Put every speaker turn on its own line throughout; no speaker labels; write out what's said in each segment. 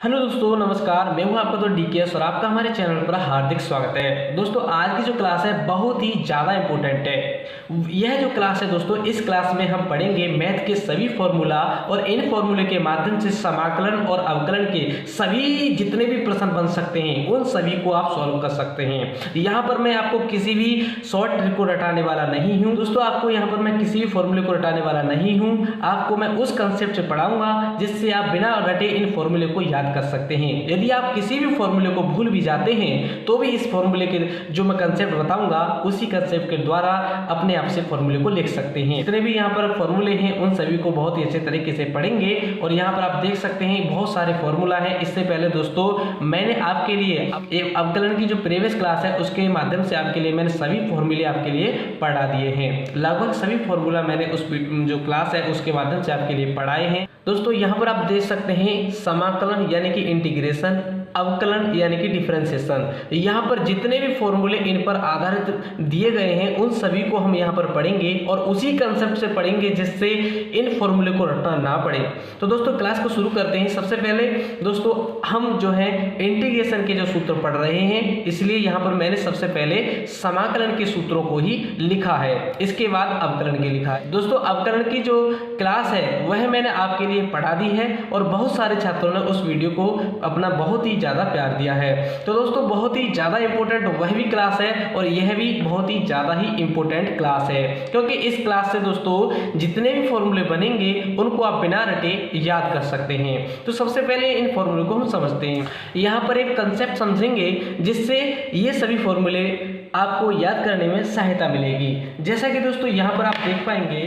Hello दोस्तों, नमस्कार। मैं हूं आपका डीकेएस और आपका हमारे चैनल पर हार्दिक स्वागत है। दोस्तों, आज की जो क्लास है बहुत ही ज़्यादा इंपॉर्टेंट है। यह जो क्लास है दोस्तों, इस क्लास में हम पढ़ेंगे मैथ के सभी फॉर्मूला और इन फॉर्मूले के माध्यम से समाकलन और अवकलन के सभी जितने भी प्रश्न बन सकते हैं उन सभी को आप सॉल्व कर सकते हैं। यहाँ पर मैं आपको किसी भी शॉर्ट ट्रिक को रटाने वाला नहीं हूँ दोस्तों। आपको यहाँ पर मैं किसी भी फॉर्मूले को रटाने वाला नहीं हूँ। आपको मैं उस कंसेप्ट से पढ़ाऊंगा जिससे आप बिना रटे इन फॉर्मूले को याद कर सकते हैं। यदि आप किसी भी फॉर्मूले को भूल भी जाते हैं तो भी इस फॉर्मूले के जो मैं कंसेप्ट बताऊंगा उसी कंसेप्ट के द्वारा अपने आप से फॉर्मूले को लिख सकते हैं। जितने भी यहाँ पर फॉर्मूले हैं उन सभी को बहुत ही अच्छे तरीके से पढ़ेंगे। और यहाँ पर आप देख सकते हैं बहुत सारे फॉर्मूला हैं। इससे पहले दोस्तों मैंने आपके लिए एक अवकलन की जो प्रीवियस क्लास है उसके माध्यम से आपके लिए मैंने सभी फॉर्मूले आपके लिए पढ़ा दिए हैं। लगभग सभी फॉर्मूला मैंने उस जो क्लास है उसके माध्यम से आपके लिए पढ़ाए हैं। दोस्तों यहाँ पर आप देख सकते हैं समाकलन यानी कि इंटीग्रेशन, अवकलन यानी कि डिफरेंशिएशन। यहाँ पर जितने भी फॉर्मूले इन पर आधारित दिए गए हैं उन सभी को हम यहाँ पर पढ़ेंगे और उसी कंसेप्ट से पढ़ेंगे जिससे इन फॉर्मूले को रटना ना पड़े। तो दोस्तों क्लास को शुरू करते हैं। सबसे पहले दोस्तों हम जो है इंटीग्रेशन के जो सूत्र पढ़ रहे हैं, इसलिए यहाँ पर मैंने सबसे पहले समाकलन के सूत्रों को ही लिखा है, इसके बाद अवकलन के लिखा है। दोस्तों अवकलन की जो क्लास है वह मैंने आपके लिए पढ़ा दी है और बहुत सारे छात्रों ने उस वीडियो को अपना बहुत ही ज़्यादा प्यार दिया है। तो दोस्तों बहुत ही ज़्यादा इंपॉर्टेंट वह भी क्लास है और यह भी बहुत ही ज़्यादा ही इंपॉर्टेंट क्लास है, क्योंकि इस क्लास से दोस्तों जितने भी फॉर्मूले बनेंगे उनको आप बिना रटे याद कर सकते हैं। तो सबसे पहले इन फॉर्मूले को हम समझते हैं। यहाँ पर एक कंसेप्ट समझेंगे जिससे ये सभी फॉर्मूले आपको याद करने में सहायता मिलेगी। जैसा कि दोस्तों यहाँ पर आप देख पाएंगे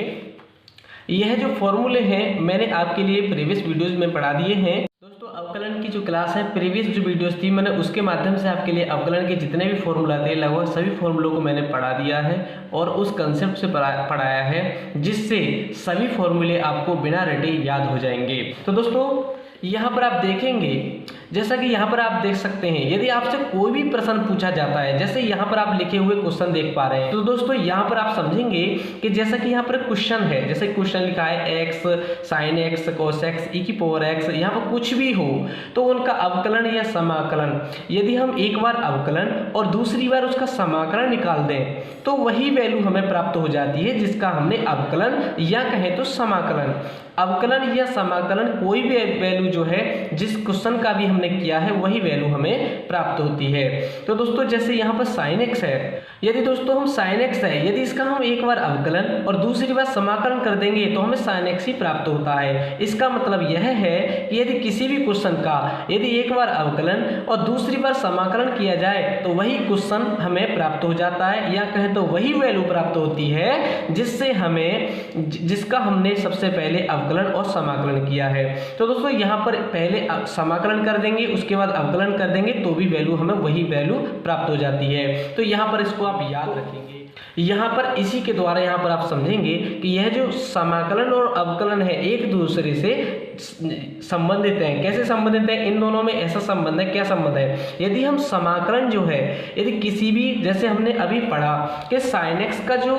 यह जो फॉर्मूले हैं मैंने आपके लिए प्रीवियस वीडियोस में पढ़ा दिए हैं। दोस्तों अवकलन की जो क्लास है प्रीवियस जो वीडियोस थी मैंने उसके माध्यम से आपके लिए अवकलन के जितने भी फॉर्मूला थे लगभग सभी फॉर्मूलों को मैंने पढ़ा दिया है और उस कंसेप्ट से पढ़ाया है जिससे सभी फॉर्मूले आपको बिना रटे याद हो जाएंगे। तो दोस्तों यहाँ पर आप देखेंगे, जैसा कि यहाँ पर आप देख सकते हैं, यदि आपसे कोई भी प्रश्न पूछा जाता है, जैसे यहाँ पर आप लिखे हुए क्वेश्चन देख पा रहे हैं, तो दोस्तों यहाँ पर आप समझेंगे कि जैसा कि यहाँ पर क्वेश्चन है, जैसे क्वेश्चन लिखा है x sin x cos x e की पावर x, यहाँ पर कुछ भी हो तो उनका अवकलन या समाकलन यदि हम एक बार अवकलन और दूसरी बार उसका समाकलन निकाल दें तो वही वैल्यू हमें प्राप्त हो जाती है जिसका हमने अवकलन या कहें तो समाकलन। अवकलन या समाकलन कोई भी वैल्यू जो है जिस क्वेश्चन का भी हमने किया है वही वैल्यू हमें प्राप्त होती है। तो दोस्तों जैसे यहाँ पर sin x है, यदि दोस्तों हम sin x है यदि इसका हम एक बार अवकलन और दूसरी बार समाकलन कर देंगे तो हमें sin x ही प्राप्त होता है। इसका मतलब यह है कि यदि किसी भी क्वेश्चन का यदि एक बार अवकलन और दूसरी बार समाकलन किया जाए तो वही क्वेश्चन हमें प्राप्त हो जाता है, या कहें तो वही वैल्यू प्राप्त होती है जिससे हमें जिसका हमने सबसे पहले अवकलन और समाकलन किया है। तो दोस्तों यहाँ पर पहले समाकलन कर देंगे उसके बाद अवकलन कर देंगे तो भी वैल्यू हमें वही वैल्यू प्राप्त हो जाती है। तो यहाँ पर इसको आप याद रखेंगे। यहाँ पर इसी के द्वारा यहाँ पर आप समझेंगे कि यह जो समाकलन और अवकलन है एक दूसरे से संबंधित हैं। कैसे संबंधित हैं? इन दोनों में ऐसा संबंध है। क्या संबंध है? यदि हम समाकलन जो है यदि किसी भी, जैसे हमने अभी पढ़ा कि sin x का जो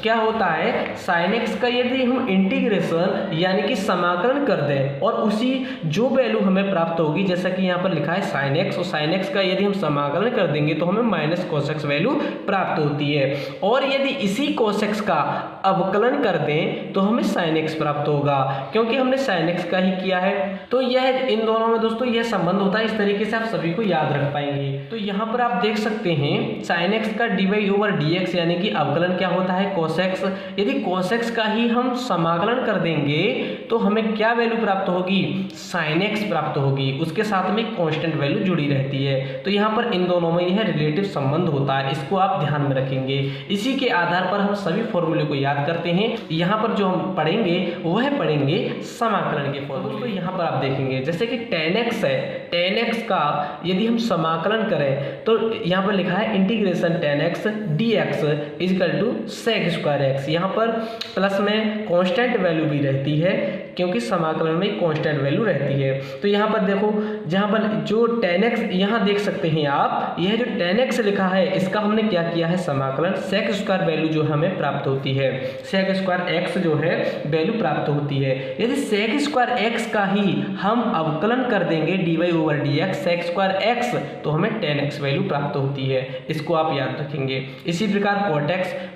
क्या होता है, sin x का यदि हम इंटीग्रेशन यानी कि समाकलन कर दें और उसी जो वैल्यू हमें प्राप्त होगी, जैसा कि यहाँ पर लिखा है sin x, और sin x का यदि हम समाकलन कर देंगे तो हमें माइनस cos x वैल्यू प्राप्त होती है। और यदि इसी cos x का अवकलन कर दें तो हमें sin x प्राप्त होगा, क्योंकि हमने sin x का ही किया है। तो यह इन दोनों में दोस्तों यह संबंध होता है। इस तरीके से आप सभी को याद रख पाएंगे। तो यहाँ पर आप देख सकते हैं sin x का dy/dx यानी कि अवकलन क्या होता है, cos x। यदि cos x का ही हम समाकलन कर देंगे तो हमें क्या वैल्यू प्राप्त होगी, sin x प्राप्त होगी। उसके साथ में कांस्टेंट वैल्यू जुड़ी रहती है। तो यहाँ पर इन दोनों में यह रिलेटिव संबंध होता है, इसको आप ध्यान में रखेंगे। इसी के आधार पर हम सभी फॉर्मूले को याद करते हैं। यहाँ पर जो हम पढ़ेंगे वह पढ़ेंगे समाकलन के फॉर्मूले। दोस्तों यहाँ पर आप देखेंगे जैसे कि tan x है, tan x का यदि हम समाकलन करें तो यहाँ पर लिखा है integration tan x dx equal to sec square x। यहाँ पर प्लस में कांस्टेंट वैल्यू भी रहती है क्योंकि समाकलन में कांस्टेंट वैल्यू रहती है। तो यहाँ पर देखो, जहाँ पर जो tan x यहाँ देख सकते हैं आप, यह जो tan x लिखा है इसका हमने क्या किया है समाकलन, sec स्क्वायर वैल्यू जो हमें प्राप्त होती है, sec स्क्वायर x जो है वैल्यू प्राप्त होती है। यदि sec स्क्वायर x का ही हम अवकलन कर देंगे dy/dx sec स्क्वायर x, तो हमें tan x वैल्यू प्राप्त होती है। इसको आप याद रखेंगे। इसी प्रकार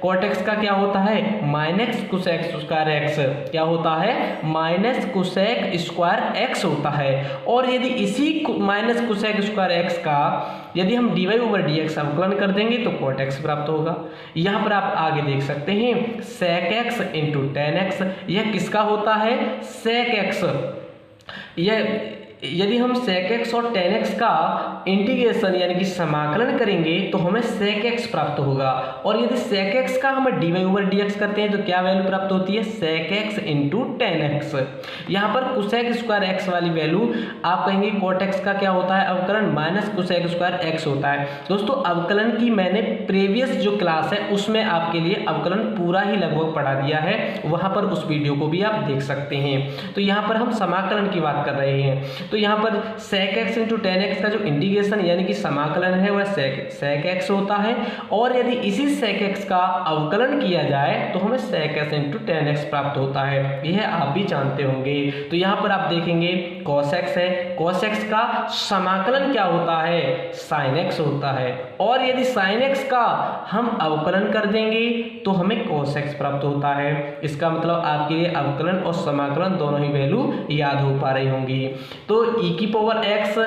cot x का क्या होता है, माइनस कोसेक स्क्वायर x, क्या होता है, माइनस कोसेक स्क्वायर x होता है। और यदि इसी माइनस कोसेक स्क्वायर x का यदि हम dy/dx अवकलन कर देंगे तो cot x प्राप्त होगा। यहाँ पर आप आगे देख सकते हैं sec x into tan x, यह किसका होता है, sec x। यह यदि हम sec x और tan x का इंटीग्रेशन यानी कि समाकलन करेंगे तो हमें sec x प्राप्त होगा। और यदि sec x का हम dy/dx करते हैं तो क्या वैल्यू प्राप्त होती है, sec x into tan x। यहाँ पर कोसेक स्क्वायर x वाली वैल्यू आप कहेंगे cot x का क्या होता है अवकलन, माइनस कोसेक स्क्वायर x होता है। दोस्तों अवकलन की मैंने प्रीवियस जो क्लास है उसमें आपके लिए अवकलन पूरा ही लगभग पढ़ा दिया है, वहाँ पर उस वीडियो को भी आप देख सकते हैं। तो यहाँ पर हम समाकलन की बात कर रहे हैं। तो यहाँ पर sec x into tan x का जो इंटीग्रेशन यानी कि समाकलन है वह sec x होता है। और यदि इसी sec x का अवकलन किया जाए तो हमें sec x into tan x प्राप्त होता है, यह आप भी जानते होंगे। तो यहाँ पर आप देखेंगे cos x है, cos x का समाकलन क्या होता है, sin x होता है। और यदि sin x का हम अवकलन कर देंगे तो हमें cos x प्राप्त होता है। इसका मतलब आपके लिए अवकलन और समाकलन दोनों ही वैल्यू याद हो पा रही होंगी। तो e की पावर x,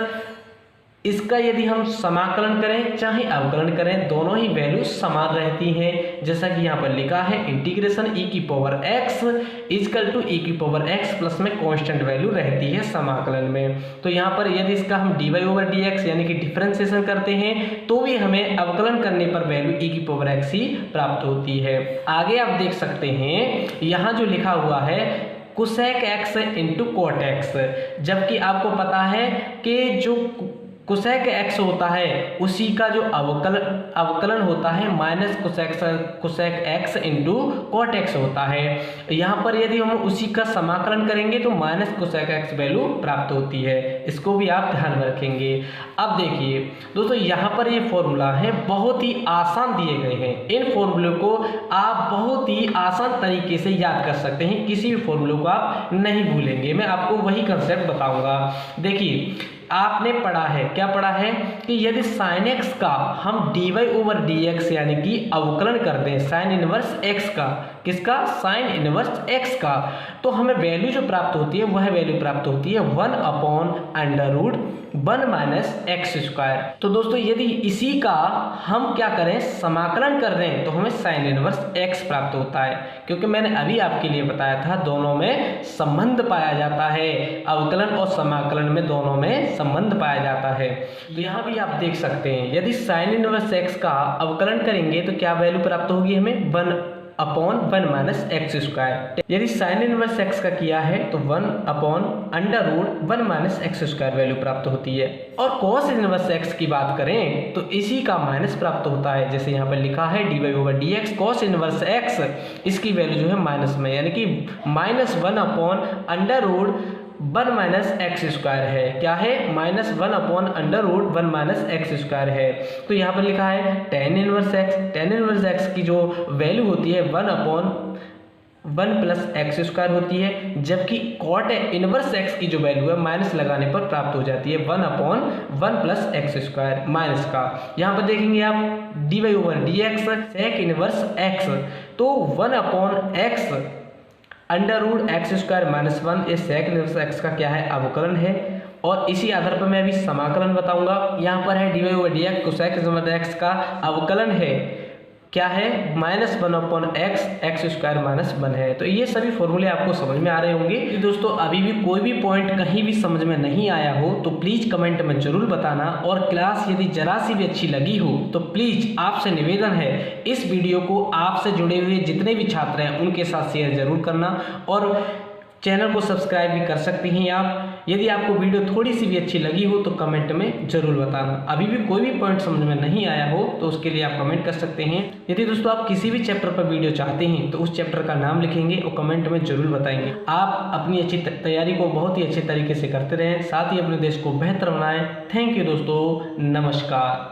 इसका यदि हम समाकलन करें चाहे अवकलन करें दोनों ही वैल्यू समान रहती हैं। जैसा कि यहाँ पर लिखा है इंटीग्रेशन e की power x equal to e की पावर x प्लस में कांस्टेंट वैल्यू रहती है समाकलन में। तो यहाँ पर यदि इसका हम dy/dx यानी कि डिफरेंशिएशन करते हैं तो भी हमें अवकलन करने पर वैल्यू e की पावर x ही प्राप्त होती है। आगे आप देख सकते हैं यहाँ जो लिखा हुआ है cosec x into cot x, जबकि आपको पता है कि जो कोसेक x होता है उसी का जो अवकलन होता है minus cosec x into cot x होता है। यहाँ पर यदि हम उसी का समाकलन करेंगे तो माइनस कोसेक x वैल्यू प्राप्त होती है, इसको भी आप ध्यान में रखेंगे। अब देखिए दोस्तों यहाँ पर ये फॉर्मूला है बहुत ही आसान दिए गए हैं, इन फॉर्मूलों को आप बहुत ही आसान तरीके से याद कर सकते हैं, किसी भी फॉर्मूले को आप नहीं भूलेंगे। मैं आपको वही कंसेप्ट बताऊंगा। देखिए आपने पढ़ा है, क्या पढ़ा है कि यदि sin x का हम dy/dx यानी कि अवकलन कर दें sin इनवर्स x का, किसका, sin इनवर्स x का, तो हमें वैल्यू जो प्राप्त होती है वह वैल्यू प्राप्त होती है 1/√1 माइनस एक्स स्क्वायर। तो दोस्तों यदि इसी का हम क्या करें समाकलन कर दें तो हमें sin इनवर्स x प्राप्त होता है, क्योंकि मैंने अभी आपके लिए बताया था दोनों में संबंध पाया जाता है, अवकलन और समाकलन में दोनों में संबंध पाया जाता है। तो यहाँ भी आप देख सकते हैं यदि sin इनवर्स x का अवकलन करेंगे तो क्या वैल्यू प्राप्त होगी हमें 1/1 माइनस एक्स स्क्वायर। यदि sin इनवर्स x का किया है तो 1/√1 माइनस एक्स स्क्वायर वैल्यू प्राप्त होती है। और cos इनवर्स x की बात करें तो इसी का माइनस प्राप्त होता है, जैसे यहाँ पर लिखा है dy/dx cos इनवर्स x, इसकी वैल्यू जो है माइनस में यानी कि -1/√1 माइनस एक्स स्क्वायर है। क्या है, -1/√1 माइनस एक्स स्क्वायर है। तो यहाँ पर लिखा है tan इनवर्स x की जो वैल्यू होती है 1/1 प्लस एक्स स्क्वायर होती है, जबकि cot इनवर्स x की जो वैल्यू है माइनस लगाने पर प्राप्त हो जाती है 1/1 प्लस एक्स स्क्वायर माइनस का। यहाँ पर देखेंगे आप dy/dx sec इनवर्स x, तो 1/x√x² माइनस 1 ये sec इनवर्स x का क्या है, अवकलन है। और इसी आधार पर मैं अभी समाकलन बताऊंगा। यहाँ पर है dy/dx कोसेक इनवर्स x का अवकलन है, क्या है, -1/x माइनस 1 है। तो ये सभी फॉर्मूले आपको समझ में आ रहे होंगे। दोस्तों अभी भी कोई भी पॉइंट कहीं भी समझ में नहीं आया हो तो प्लीज़ कमेंट में ज़रूर बताना। और क्लास यदि जरा सी भी अच्छी लगी हो तो प्लीज़ आपसे निवेदन है इस वीडियो को आपसे जुड़े हुए जितने भी छात्र हैं उनके साथ शेयर ज़रूर करना, और चैनल को सब्सक्राइब भी कर सकती हैं आप। यदि आपको वीडियो थोड़ी सी भी अच्छी लगी हो तो कमेंट में जरूर बताना। अभी भी कोई भी पॉइंट समझ में नहीं आया हो तो उसके लिए आप कमेंट कर सकते हैं। यदि दोस्तों आप किसी भी चैप्टर पर वीडियो चाहते हैं तो उस चैप्टर का नाम लिखेंगे और कमेंट में जरूर बताएंगे। आप अपनी अच्छी तैयारी को बहुत ही अच्छे तरीके से करते रहें, साथ ही अपने देश को बेहतर बनाएं। थैंक यू दोस्तों, नमस्कार।